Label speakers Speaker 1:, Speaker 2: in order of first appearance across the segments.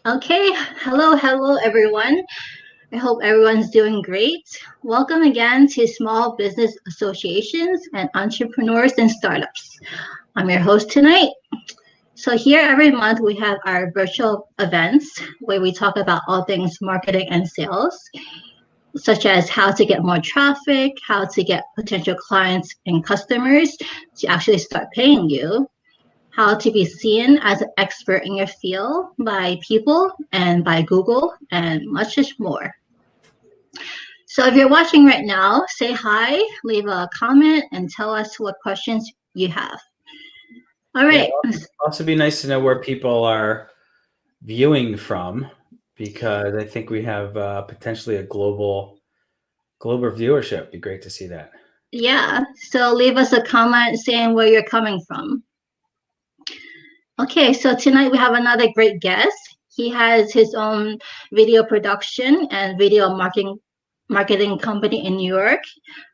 Speaker 1: Okay, hello everyone. I hope everyone's doing great. Welcome again to Small Business Associations and Entrepreneurs and Startups. I'm your host tonight. So, here every month we have our virtual events where we talk about all things marketing and sales, such as how to get more traffic, how to get potential clients and customers to actually start paying you, how to be seen as an expert in your field by people and by Google, and much more. So if you're watching right now, say hi, leave a comment, and tell us what questions you have. All
Speaker 2: Yeah,
Speaker 1: right.
Speaker 2: also be nice to know where people are viewing from because I think we have potentially a global viewership. Be great to see that.
Speaker 1: Yeah. So leave us a comment saying where you're coming from. Okay. So tonight we have another great guest. He has his own video production and video marketing company in New York,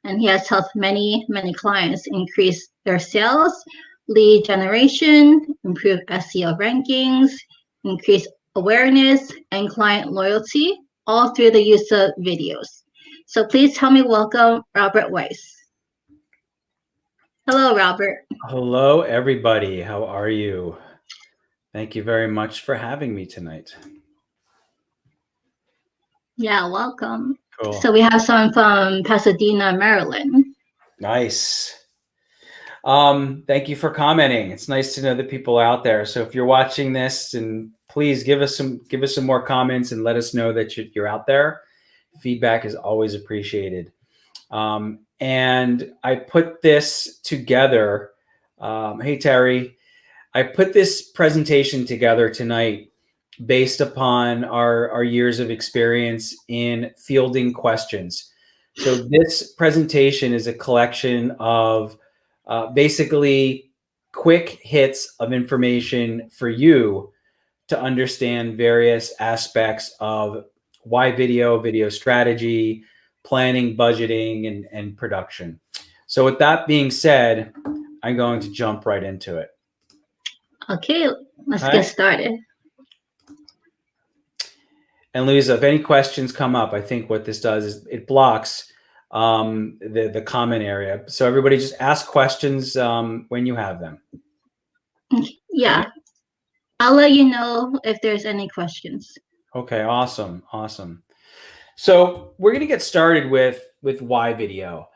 Speaker 1: and he has helped many clients increase their sales, lead generation, improve SEO rankings, increase awareness, and client loyalty, all through the use of videos. So please help me welcome Robert Weiss. Hello, Robert.
Speaker 2: Hello, everybody. How are you? Thank you very much for having me tonight.
Speaker 1: Yeah, welcome.
Speaker 2: Cool.
Speaker 1: So we have someone from Pasadena, Maryland.
Speaker 2: Nice. Thank you for commenting. It's nice to know that people are out there. So if you're watching this, and please give us some more comments and let us know that you're out there. Feedback is always appreciated. And I put this together. Hey, Terry, I put this presentation together tonight based upon our years of experience in fielding questions. So this presentation is a collection of basically quick hits of information for you to understand various aspects of why video strategy, planning, budgeting, and production. So with that being said, I'm going to jump right into it.
Speaker 1: Okay, let's
Speaker 2: All
Speaker 1: get
Speaker 2: right.
Speaker 1: started.
Speaker 2: And Louisa, if any questions come up, I think what this does is it blocks the comment area. So everybody just ask questions when you have them.
Speaker 1: Yeah,
Speaker 2: Okay.
Speaker 1: I'll let you know if there's any questions.
Speaker 2: Okay. Awesome. So we're going to get started with why video.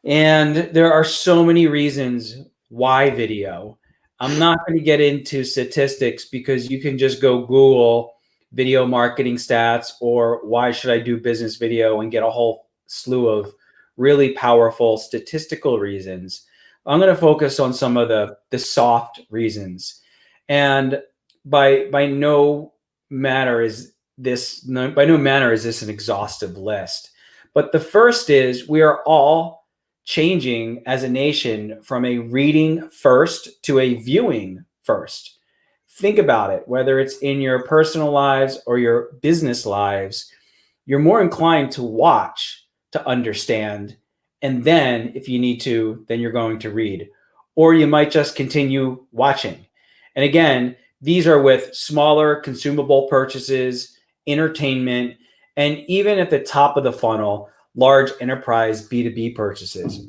Speaker 2: And there are so many reasons why video. I'm not going to get into statistics because you can just go Google video marketing stats or why should I do business video and get a whole slew of really powerful statistical reasons. I'm going to focus on some of the soft reasons. And by no manner is this an exhaustive list. But the first is we are all changing as a nation from a reading first to a viewing first. Think about it, whether it's in your personal lives or your business lives, you're more inclined to watch to understand. And then if you need to, then you're going to read. Or you might just continue watching. And again, these are with smaller consumable purchases, entertainment, and even at the top of the funnel, large enterprise B2B purchases.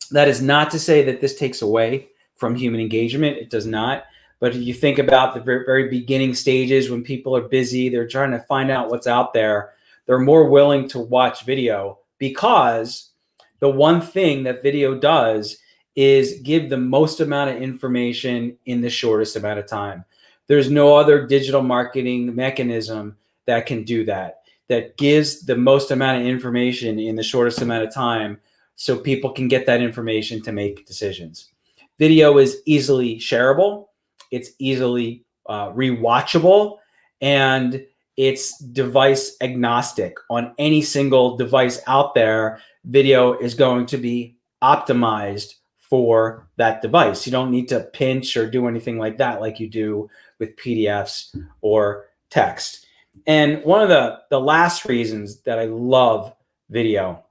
Speaker 2: That is not to say that this takes away from human engagement. It does not. But if you think about the very beginning stages when people are busy, they're trying to find out what's out there, they're more willing to watch video because the one thing that video does is give the most amount of information in the shortest amount of time. There's no other digital marketing mechanism that can do that, that gives the most amount of information in the shortest amount of time so people can get that information to make decisions. Video is easily shareable, it's easily rewatchable, and it's device agnostic. On any single device out there, video is going to be optimized for that device. You don't need to pinch or do anything like that like you do with PDFs or text. And one of the last reasons that I love video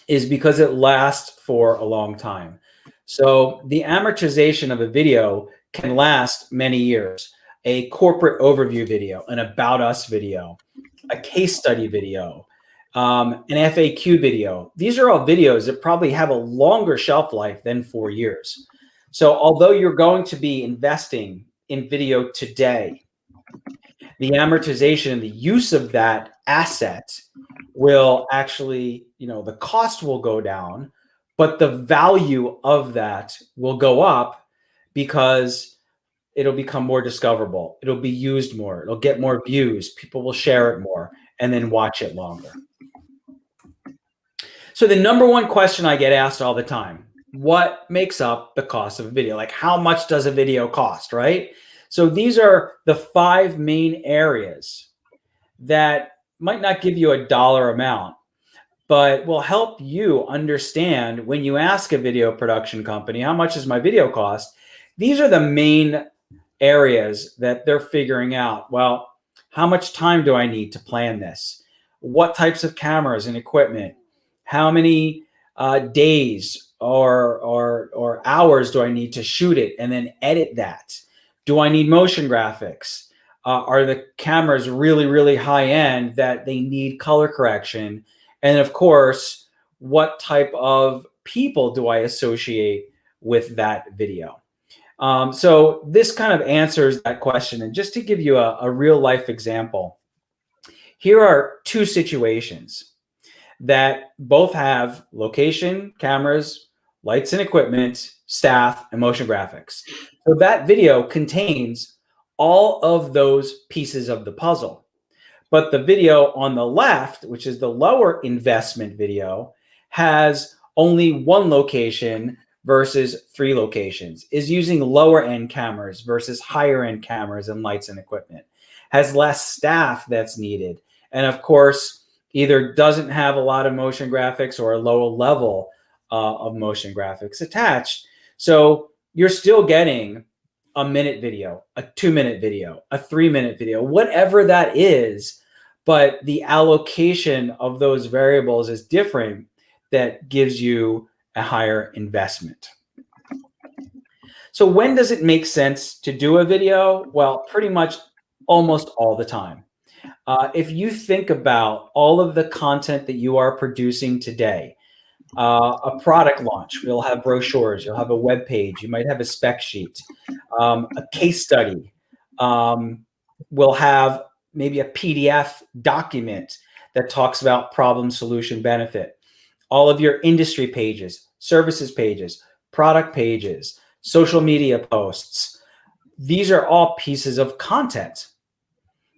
Speaker 2: is because it lasts for a long time. So the amortization of a video can last many years. a corporate overview video, an about us video, a case study video, an FAQ video. These are all videos that probably have a longer shelf life than 4 years. So although you're going to be investing in video today, the amortization and the use of that asset will actually, the cost will go down, but the value of that will go up because it'll become more discoverable. It'll be used more. It'll get more views. People will share it more and then watch it longer. So the number one question I get asked all the time, what makes up the cost of a video? Like, how much does a video cost, right? So these are the 5 main areas that might not give you a dollar amount, but will help you understand when you ask a video production company, how much does my video cost? These are the main areas that they're figuring out. Well, how much time do I need to plan this? What types of cameras and equipment? How many days or hours do I need to shoot it and then edit that? Do I need motion graphics? Are the cameras really, really high end that they need color correction? And of course, what type of people do I associate with that video? So this kind of answers that question. And just to give you a real life example, here are 2 situations that both have location, cameras, lights and equipment, staff, and motion graphics. So that video contains all of those pieces of the puzzle. But the video on the left, which is the lower investment video, has only 1 location versus 3 locations, is using lower end cameras versus higher end cameras and lights and equipment, has less staff that's needed, and of course, either doesn't have a lot of motion graphics or a lower level of motion graphics attached. So you're still getting a minute video, a 2-minute video, a 3-minute video, whatever that is, but the allocation of those variables is different. That gives you a higher investment. So when does it make sense to do a video? Well, pretty much almost all the time. If you think about all of the content that you are producing today, a product launch, you'll have brochures, you'll have a web page, you might have a spec sheet, a case study, we'll have maybe a PDF document that talks about problem, solution, benefit, all of your industry pages, services pages, product pages, social media posts. These are all pieces of content.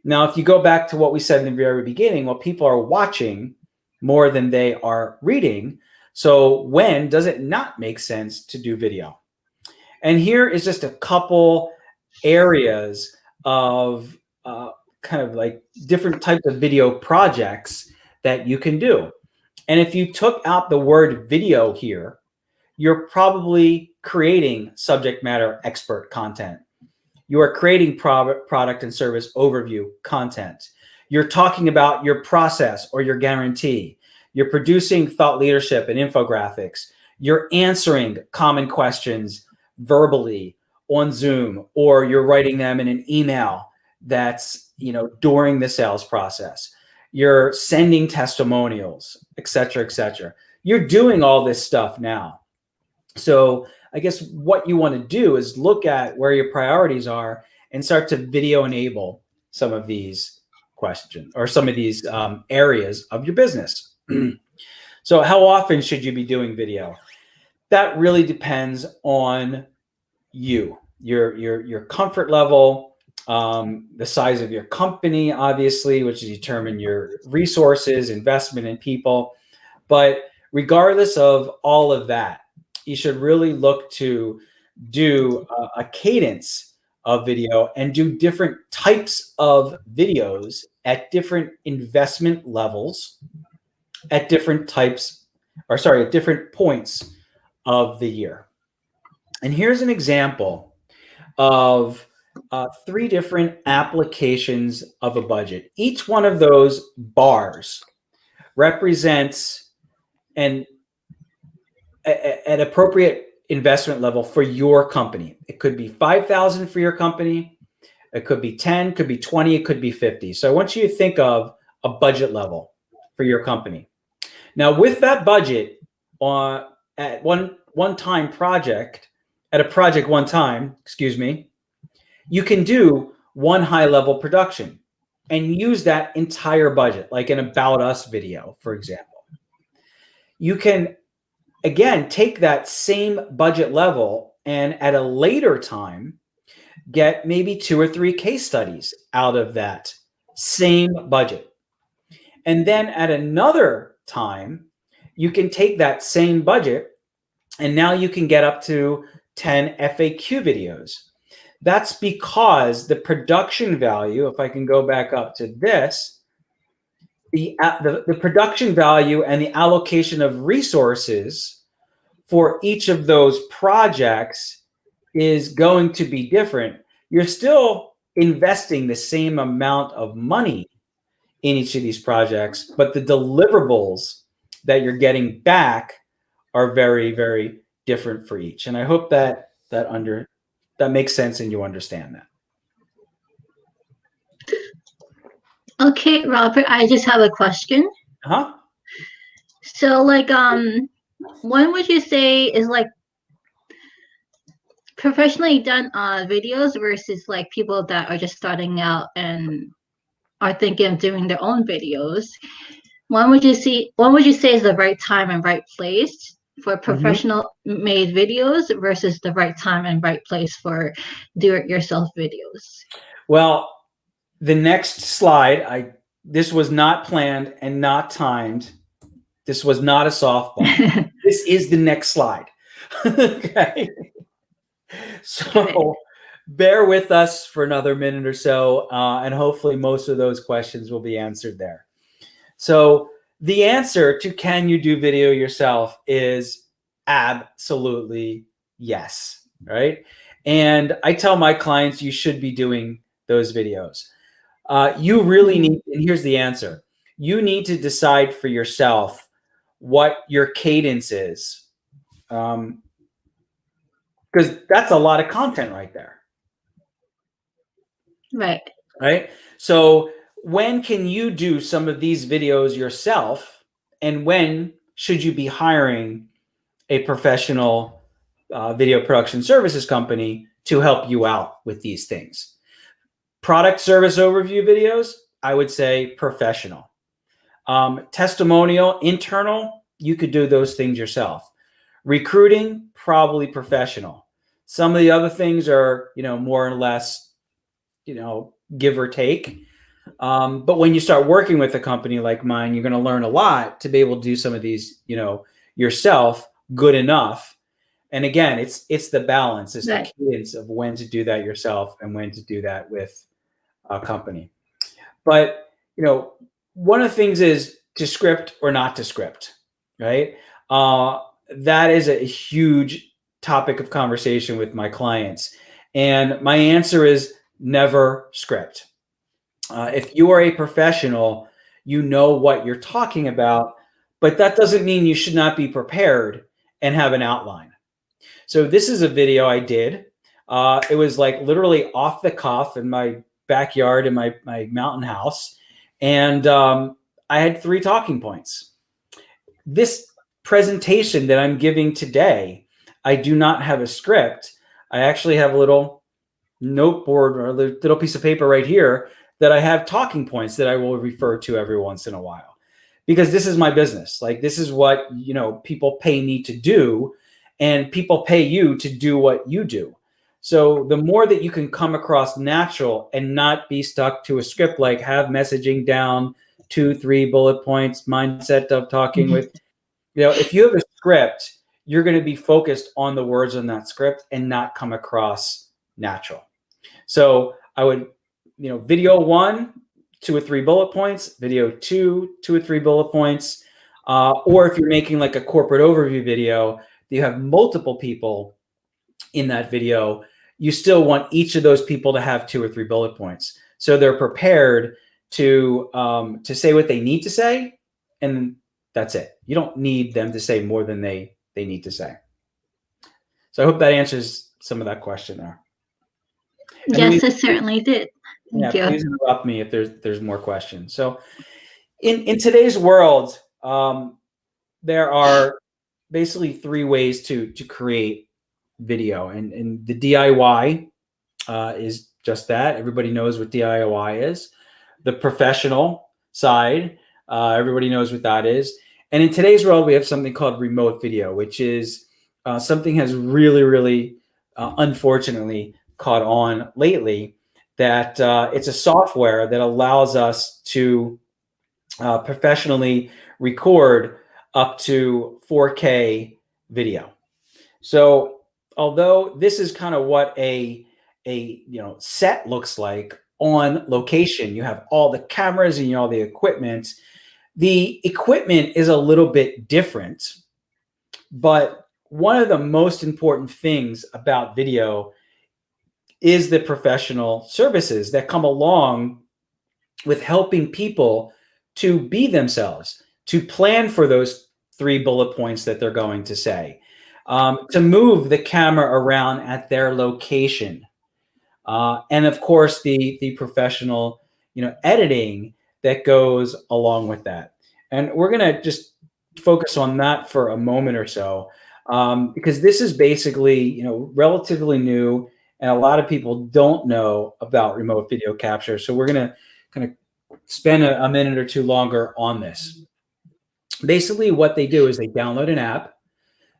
Speaker 2: Now, if you go back to what we said in the very beginning, well, people are watching more than they are reading. So when does it not make sense to do video? And here is just a couple areas of kind of like different types of video projects that you can do. And if you took out the word video here, you're probably creating subject matter expert content. You are creating product and service overview content. You're talking about your process or your guarantee. You're producing thought leadership and infographics. You're answering common questions verbally on Zoom, or you're writing them in an email that's, during the sales process. You're sending testimonials, et cetera, et cetera. You're doing all this stuff now. So I guess what you want to do is look at where your priorities are and start to video enable some of these questions or some of these areas of your business. So how often should you be doing video? That really depends on you, your comfort level, the size of your company, obviously, which determine your resources, investment in people. But regardless of all of that, you should really look to do a cadence of video and do different types of videos at different investment levels, at different points of the year. And here's an example of 3 different applications of a budget. Each one of those bars represents an appropriate investment level for your company. It could be $5,000 for your company. It could be 10, could be 20, it could be 50. So I want you to think of a budget level for your company. Now, with that budget at one time project, at a project one time, excuse me, you can do one high level production and use that entire budget, like an About Us video, for example. You can, again, take that same budget level and at a later time, get maybe 2 or 3 case studies out of that same budget. And then at another time, you can take that same budget and now you can get up to 10 FAQ videos. That's because the production value, if I can go back up to this, the production value and the allocation of resources for each of those projects is going to be different. You're still investing the same amount of money in each of these projects, but the deliverables that you're getting back are very, very different for each. And I hope that makes sense and you understand that.
Speaker 1: Okay, Robert, I just have a question. So like when would you say is like professionally done videos versus like people that are just starting out and are thinking of doing their own videos? When would you say is the right time and right place for professional made videos versus the right time and right place for do-it-yourself videos?
Speaker 2: Well, the next slide, this was not planned and not timed. This was not a softball. This is the next slide. Okay. So bear with us for another minute or so, and hopefully most of those questions will be answered there. So the answer to can you do video yourself is absolutely yes, right? And I tell my clients you should be doing those videos. You really need, and here's the answer. You need to decide for yourself what your cadence is. Because that's a lot of content right there. Right. So when can you do some of these videos yourself, and when should you be hiring a professional video production services company to help you out with these things? Product service overview videos, I would say professional. Testimonial, internal, you could do those things yourself. Recruiting, probably professional. Some of the other things are, more or less, give or take. But when you start working with a company like mine, you're going to learn a lot to be able to do some of these, yourself good enough. And again, it's the balance, it's the cadence of when to do that yourself and when to do that with a company. But, one of the things is to script or not to script, right? That is a huge topic of conversation with my clients. And my answer is never script. If you are a professional, you know what you're talking about, but that doesn't mean you should not be prepared and have an outline. So this is a video I did. It was like literally off the cuff in my backyard in my mountain house. And I had 3 talking points. This presentation that I'm giving today, I do not have a script. I actually have a little noteboard or a little piece of paper right here that I have talking points that I will refer to every once in a while, because this is my business. Like, this is what, people pay me to do, and people pay you to do what you do. So the more that you can come across natural and not be stuck to a script, like have messaging down, 2-3 bullet points, mindset of talking with, if you have a script, you're going to be focused on the words on that script and not come across natural. So I would, video 1, 2 or 3 bullet points, video 2, 2 or 3 bullet points. Or if you're making like a corporate overview video, you have multiple people in that video, you still want each of those people to have 2 or 3 bullet points. So they're prepared to say what they need to say, and that's it. You don't need them to say more than they need to say. So I hope that answers some of that question there.
Speaker 1: Yes, it certainly did.
Speaker 2: Yeah,
Speaker 1: Thank you.
Speaker 2: please interrupt me if there's more questions. So in today's world, there are basically three ways to create video, and the DIY is just that. Everybody knows what DIY is. The professional side, everybody knows what that is. And in today's world, we have something called remote video, which is something has really, really, unfortunately, caught on lately. That it's a software that allows us to professionally record up to 4K video. So although this is kind of what a set looks like on location, you have all the cameras and all the equipment. The equipment is a little bit different, but one of the most important things about video is the professional services that come along with helping people to be themselves, to plan for those 3 bullet points that they're going to say, to move the camera around at their location, and of course the professional editing that goes along with that. And we're gonna just focus on that for a moment or so, because this is basically relatively new, and a lot of people don't know about remote video capture. So we're gonna kind of spend a minute or two longer on this. Basically, what they do is they download an app,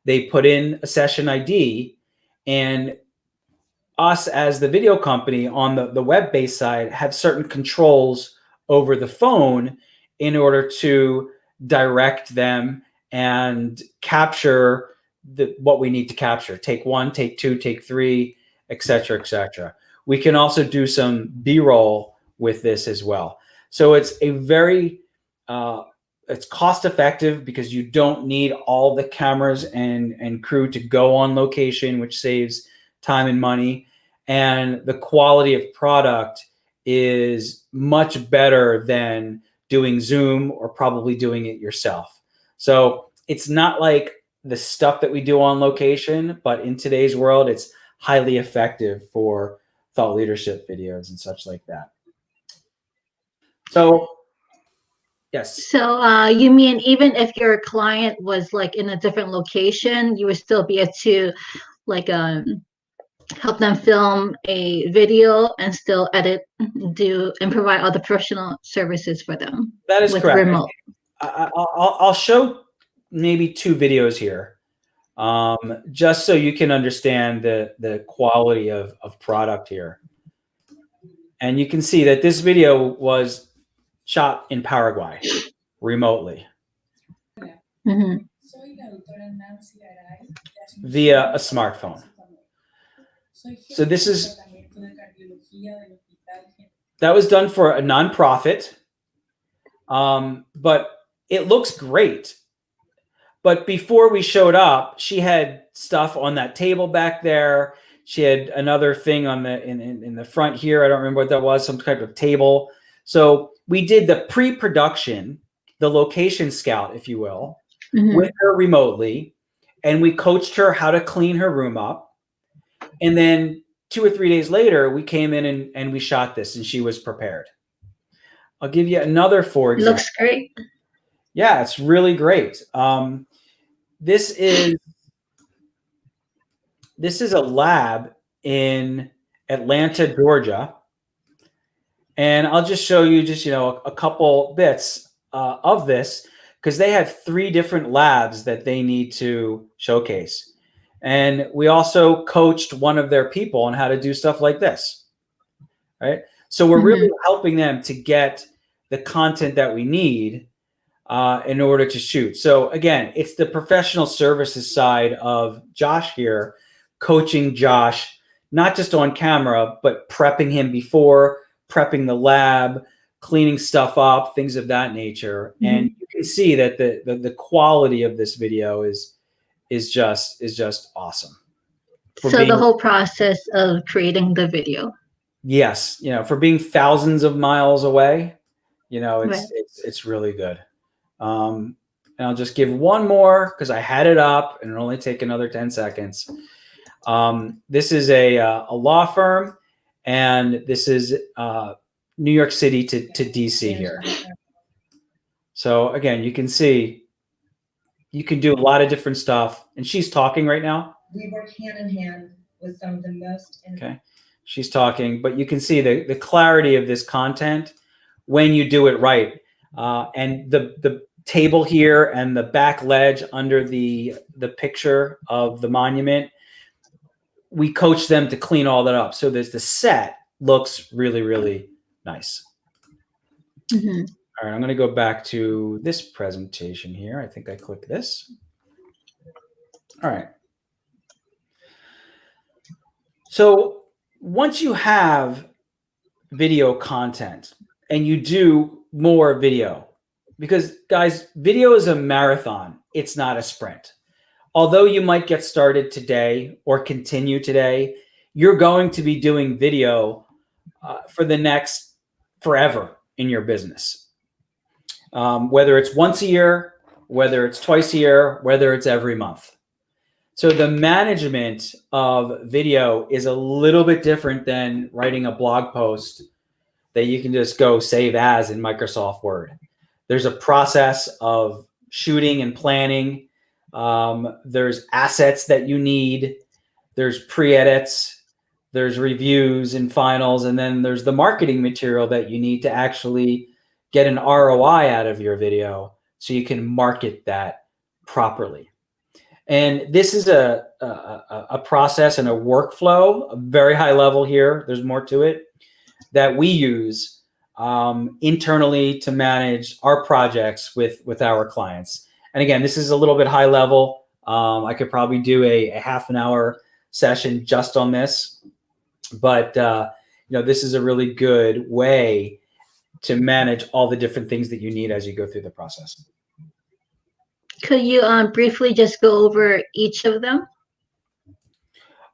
Speaker 2: they put in a session ID, and us as the video company on the web-based side have certain controls over the phone in order to direct them and capture what we need to capture. Take 1, take 2, take 3, etc., etc. We can also do some B-roll with this as well. So it's a very it's cost effective because you don't need all the cameras and crew to go on location, which saves time and money. And the quality of product is much better than doing Zoom or probably doing it yourself. So it's not like the stuff that we do on location, but in today's world, it's highly effective for thought leadership videos and such like that. So yes.
Speaker 1: So you mean even if your client was like in a different location, you would still be able to like help them film a video and still edit, do and provide all the professional services for them.
Speaker 2: That is
Speaker 1: with
Speaker 2: correct.
Speaker 1: Remote.
Speaker 2: I'll show maybe 2 videos here, just so you can understand the quality of product here. And you can see that this video was shot in Paraguay remotely via a smartphone. So that was done for a nonprofit, but it looks great. But before we showed up, she had stuff on that table back there. She had another thing on in the front here. I don't remember what that was, some type of table. So we did the pre-production, the location scout, if you will, with her remotely, and we coached her how to clean her room up. And then 2 or 3 days later, we came in and we shot this, and she was prepared. I'll give you another for example.
Speaker 1: Looks great.
Speaker 2: Yeah, it's really great. This is a lab in Atlanta, Georgia. And I'll just show you just, a couple bits of this, because they have 3 different labs that they need to showcase. And we also coached one of their people on how to do stuff like this, right? So we're really helping them to get the content that we need in order to shoot. So again, it's the professional services side of Josh here, coaching Josh, not just on camera, but prepping him before, prepping the lab, cleaning stuff up, things of that nature. And you can see that the quality of this video is just awesome.
Speaker 1: So the whole process of creating the video.
Speaker 2: Yes, for being thousands of miles away, it's really good. And I'll just give one more because I had it up and it'll only take another 10 seconds. This is a law firm, And this is New York City to DC here. So again, you can see you can do a lot of different stuff. And she's talking right now.
Speaker 3: We work hand in hand with some of the most.
Speaker 2: Okay. She's talking, but you can see the clarity of this content when you do it right. And the table here and the back ledge under the picture of the monument, we coach them to clean all that up. So there's the set looks really, really nice.
Speaker 1: Mm-hmm.
Speaker 2: All right, I'm going to go back to this presentation here. I think I click this. All right. So once you have video content and you do more video, because guys, video is a marathon. It's not a sprint. Although you might get started today or continue today, you're going to be doing video for the next forever in your business. Whether it's once a year, whether it's twice a year, whether it's every month. So the management of video is a little bit different than writing a blog post that you can just go save as in Microsoft Word. There's a process of shooting and planning. There's assets that you need. There's pre-edits. There's reviews and finals. And then there's the marketing material that you need to actually get an ROI out of your video so you can market that properly. And this is a process and a workflow, a very high level here. There's more to it that we use internally to manage our projects with our clients. And again, this is a little bit high level. I could probably do a half an hour session just on this, but this is a really good way to manage all the different things that you need as you go through the process.
Speaker 1: Could you briefly just go over each of them?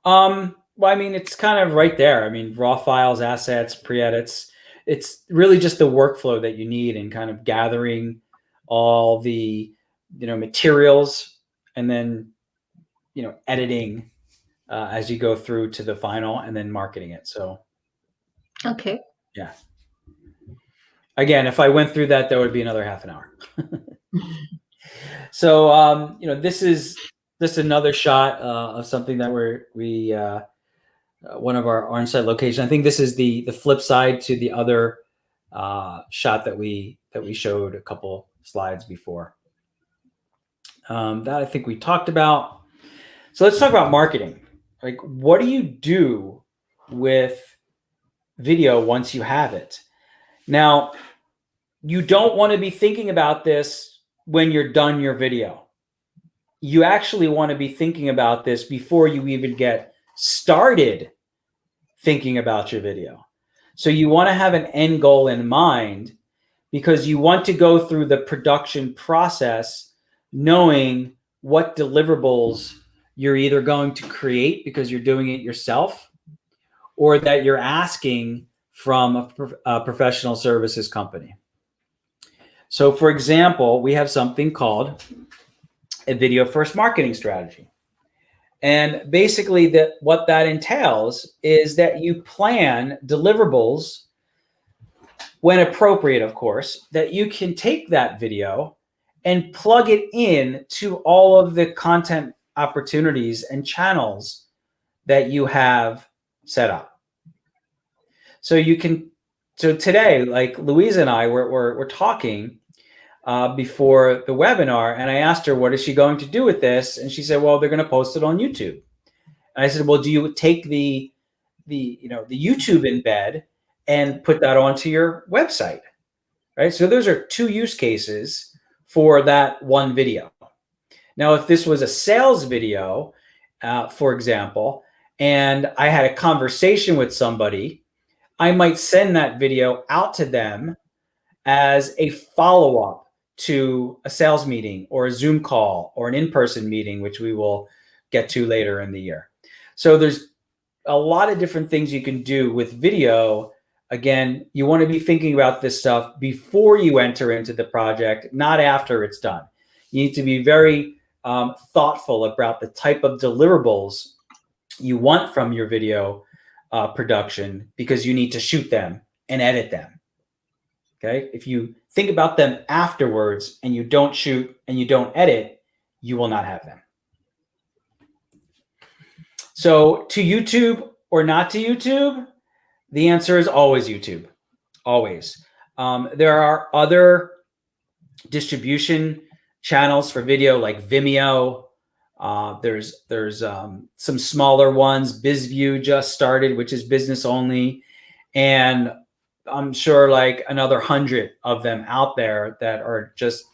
Speaker 2: Well, I mean, it's kind of right there. I mean, raw files, assets, pre-edits. It's really just the workflow that you need and kind of gathering all the, materials and then, editing as you go through to the final and then marketing it. So.
Speaker 1: Okay.
Speaker 2: Yeah. Again, if I went through that would be another half an hour. So, this is just another shot of something that we one of our on-site locations. I think this is the flip side to the other shot that we showed a couple slides before. That I think we talked about. So let's talk about marketing. Like, what do you do with video once you have it? Now, you don't want to be thinking about this when you're done your video. You actually want to be thinking about this before you even get started thinking about your video. So you want to have an end goal in mind because you want to go through the production process knowing what deliverables you're either going to create because you're doing it yourself or that you're asking from a professional services company. So for example, we have something called a video first marketing strategy. And basically what that entails is that you plan deliverables when appropriate, of course, that you can take that video and plug it in to all of the content opportunities and channels that you have set up. So today, like Louisa and I we're talking before the webinar, and I asked her, what is she going to do with this? And she said, well, they're going to post it on YouTube. And I said, well, do you take the YouTube embed and put that onto your website? Right. So those are two use cases for that one video. Now, if this was a sales video, for example, and I had a conversation with somebody, I might send that video out to them as a follow-up to a sales meeting or a Zoom call or an in-person meeting, which we will get to later in the year. So there's a lot of different things you can do with video. Again, you want to be thinking about this stuff before you enter into the project, not after it's done. You need to be very thoughtful about the type of deliverables you want from your video production because you need to shoot them and edit them. Okay. If you think about them afterwards and you don't shoot and you don't edit, you will not have them. So to YouTube or not to YouTube, the answer is always YouTube. Always. There are other distribution channels for video like Vimeo. There's some smaller ones. BizView just started, which is business only. And I'm sure like another 100 of them out there that are just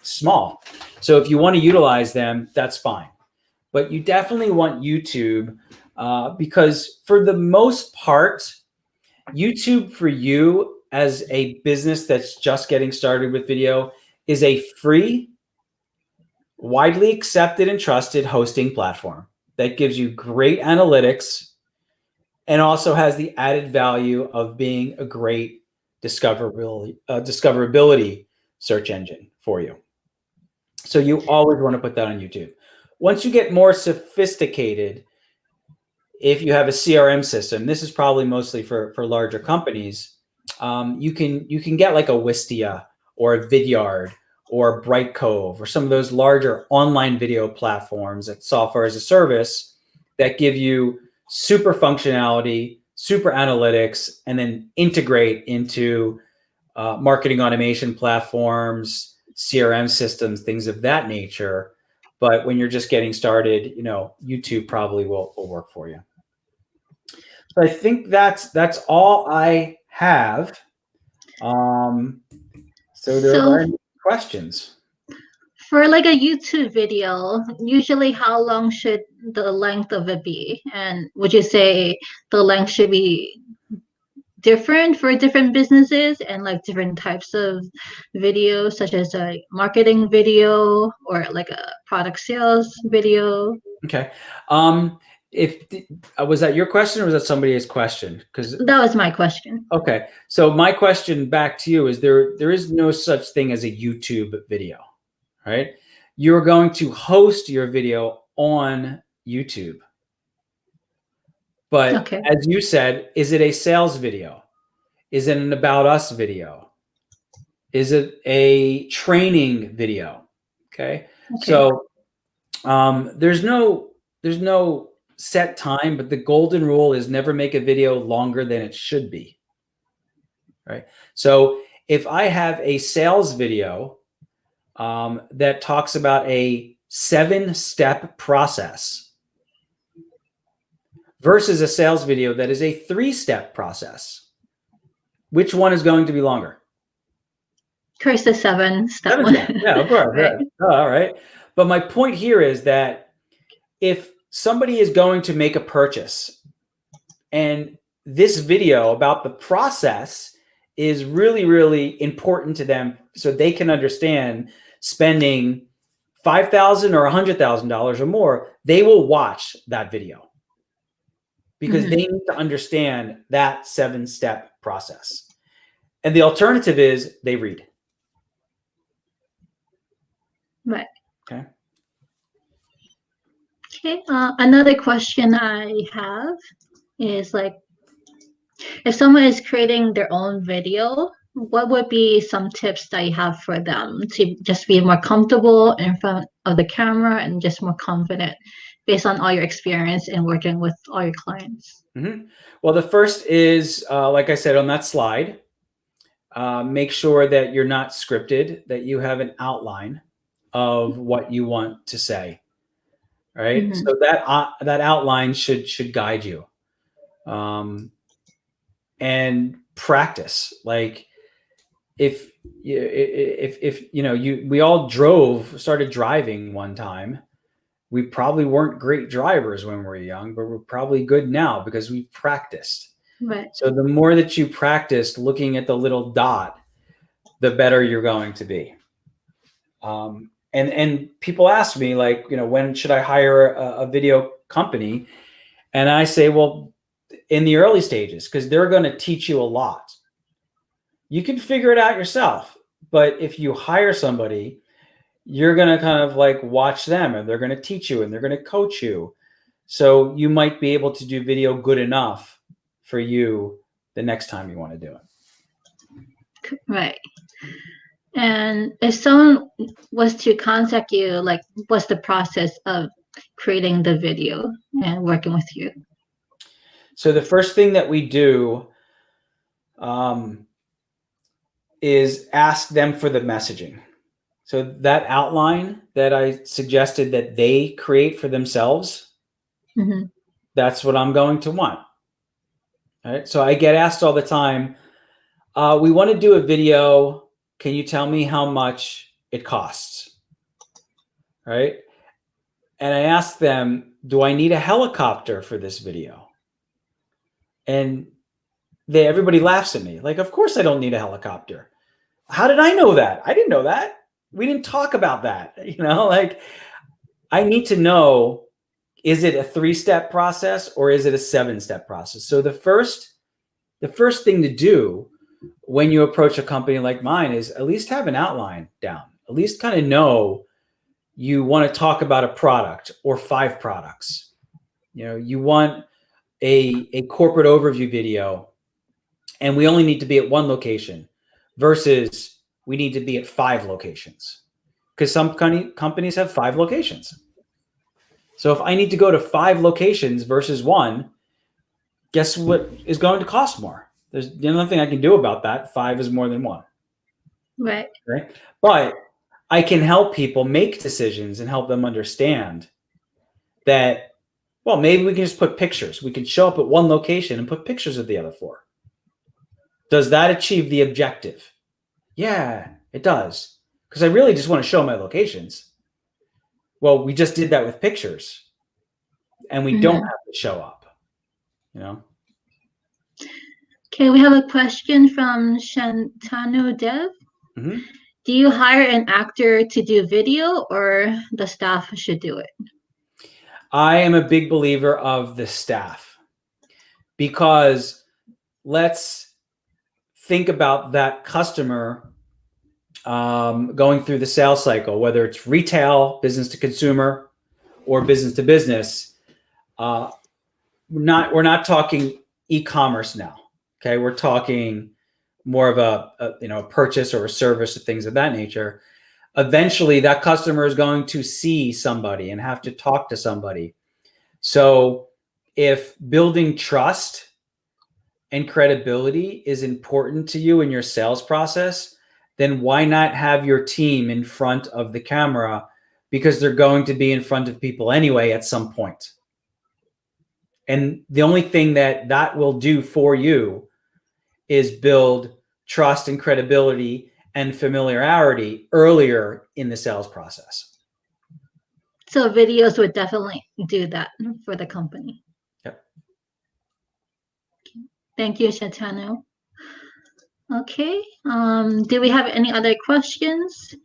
Speaker 2: small. So if you want to utilize them, that's fine. But you definitely want YouTube because for the most part, YouTube for you as a business that's just getting started with video is a free, widely accepted and trusted hosting platform that gives you great analytics and also has the added value of being a great discoverability search engine for you. So you always want to put that on YouTube. Once you get more sophisticated, if you have a CRM system, this is probably mostly for larger companies, you can get like a Wistia or a Vidyard or Brightcove or some of those larger online video platforms that software as a service that give you super functionality, super analytics, and then integrate into marketing automation platforms, CRM systems, things of that nature. But when you're just getting started, YouTube probably will work for you. So I think that's all I have. So there are any questions?
Speaker 1: For like a YouTube video, usually how long should the length of it be? And would you say the length should be different for different businesses and like different types of videos, such as a marketing video or like a product sales video?
Speaker 2: Okay. Was that your question or was that somebody's question? Because
Speaker 1: that was my question.
Speaker 2: Okay. So my question back to you is there is no such thing as a YouTube video, right? You're going to host your video on YouTube. But
Speaker 1: Okay.
Speaker 2: as you said, is it a sales video? Is it an about us video? Is it a training video? Okay. So there's no set time, but the golden rule is never make a video longer than it should be. Right. So if I have a sales video that talks about a 7-step process versus a sales video that is a 3-step process, which one is going to be longer?
Speaker 1: Of course, the 7-step one.
Speaker 2: Yeah, of course. Right. All right. But my point here is that if somebody is going to make a purchase and this video about the process is really, really important to them so they can understand spending $5,000 or $100,000 or more, they will watch that video because they need to understand that 7-step process. And the alternative is they read.
Speaker 1: Right.
Speaker 2: Okay.
Speaker 1: Okay. Another question I have is like, if someone is creating their own video, what would be some tips that you have for them to just be more comfortable in front of the camera and just more confident based on all your experience in working with all your clients?
Speaker 2: Well, the first is, like I said on that slide, make sure that you're not scripted, that you have an outline of what you want to say. Right. So that outline should guide you. And practice. Like if we all started driving one time. We probably weren't great drivers when we were young, but we're probably good now because we've practiced.
Speaker 1: Right.
Speaker 2: So the more that you practice looking at the little dot, the better you're going to be. And people ask me like, when should I hire a video company? And I say, well, in the early stages, because they're going to teach you a lot. You can figure it out yourself. But if you hire somebody, you're going to kind of like watch them and they're going to teach you and they're going to coach you. So you might be able to do video good enough for you the next time you want to do it.
Speaker 1: Right. And if someone was to contact you, like, what's the process of creating the video and working with you?
Speaker 2: So the first thing that we do is ask them for the messaging. So that outline that I suggested that they create for themselves,
Speaker 1: Mm-hmm.
Speaker 2: that's what I'm going to want. All right. So I get asked all the time, we want to do a video. Can you tell me how much it costs? Right. And I ask them, do I need a helicopter for this video? And everybody laughs at me. Like, of course I don't need a helicopter. How did I know that? I didn't know that. We didn't talk about that. Like, I need to know, is it a 3-step process or is it a 7-step process? So the first thing to do when you approach a company like mine is at least have an outline down, at least kind of know you want to talk about a product or 5 products. You want a corporate overview video and we only need to be at 1 location versus we need to be at 5 locations, because some companies have 5 locations. So if I need to go to 5 locations versus 1, guess what is going to cost more? There's nothing I can do about that. 5 is more than 1.
Speaker 1: Right.
Speaker 2: Right. But I can help people make decisions and help them understand that, well, maybe we can just put pictures. We can show up at 1 location and put pictures of the other 4. Does that achieve the objective? Yeah, it does. Because I really just want to show my locations. Well, we just did that with pictures and we don't have to show up,
Speaker 1: Okay, we have a question from Shantanu Dev.
Speaker 2: Mm-hmm.
Speaker 1: Do you hire an actor to do video or the staff should do it?
Speaker 2: I am a big believer of the staff, because let's think about that customer going through the sales cycle, whether it's retail, business to consumer, or business to business. We're not talking e-commerce now. Okay, we're talking more of a purchase or a service or things of that nature. Eventually, that customer is going to see somebody and have to talk to somebody. So, if building trust and credibility is important to you in your sales process, then why not have your team in front of the camera, because they're going to be in front of people anyway at some point. And the only thing that will do for you is build trust and credibility and familiarity earlier in the sales process.
Speaker 1: So videos would definitely do that for the company.
Speaker 2: Yep.
Speaker 1: Thank you, Shantanu. Okay. Do we have any other questions?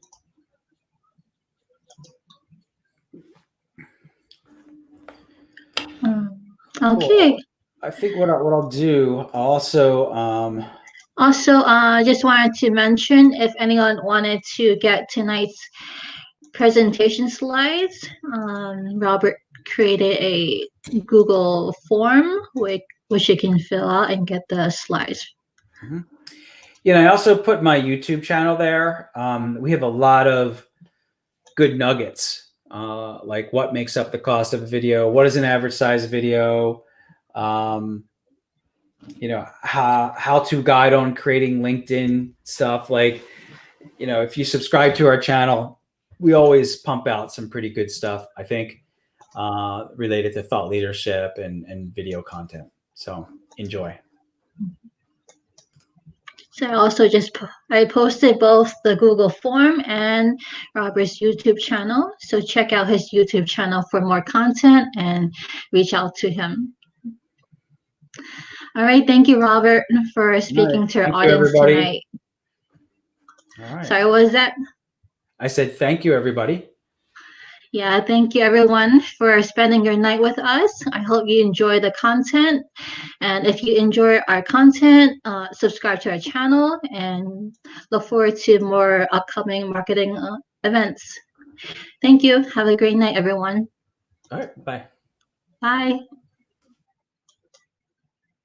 Speaker 1: Okay.
Speaker 2: Cool. I think what I'll do also.
Speaker 1: Just wanted to mention, if anyone wanted to get tonight's presentation slides, Robert created a Google form which you can fill out and get the slides.
Speaker 2: Mm-hmm. I also put my YouTube channel there. We have a lot of good nuggets, like what makes up the cost of a video, what is an average size video, how to guide on creating LinkedIn stuff. Like, if you subscribe to our channel, we always pump out some pretty good stuff, I think, related to thought leadership and video content. So enjoy.
Speaker 1: So I posted both the Google form and Robert's YouTube channel. So check out his YouTube channel for more content and reach out to him. All right. Thank you, Robert, for speaking to our audience tonight.
Speaker 2: All right.
Speaker 1: Sorry, what was that?
Speaker 2: I said, thank you, everybody.
Speaker 1: Yeah, thank you everyone for spending your night with us. I hope you enjoy the content. And if you enjoy our content, subscribe to our channel and look forward to more upcoming marketing events. Thank you. Have a great night, everyone.
Speaker 2: All right. Bye.
Speaker 1: Bye.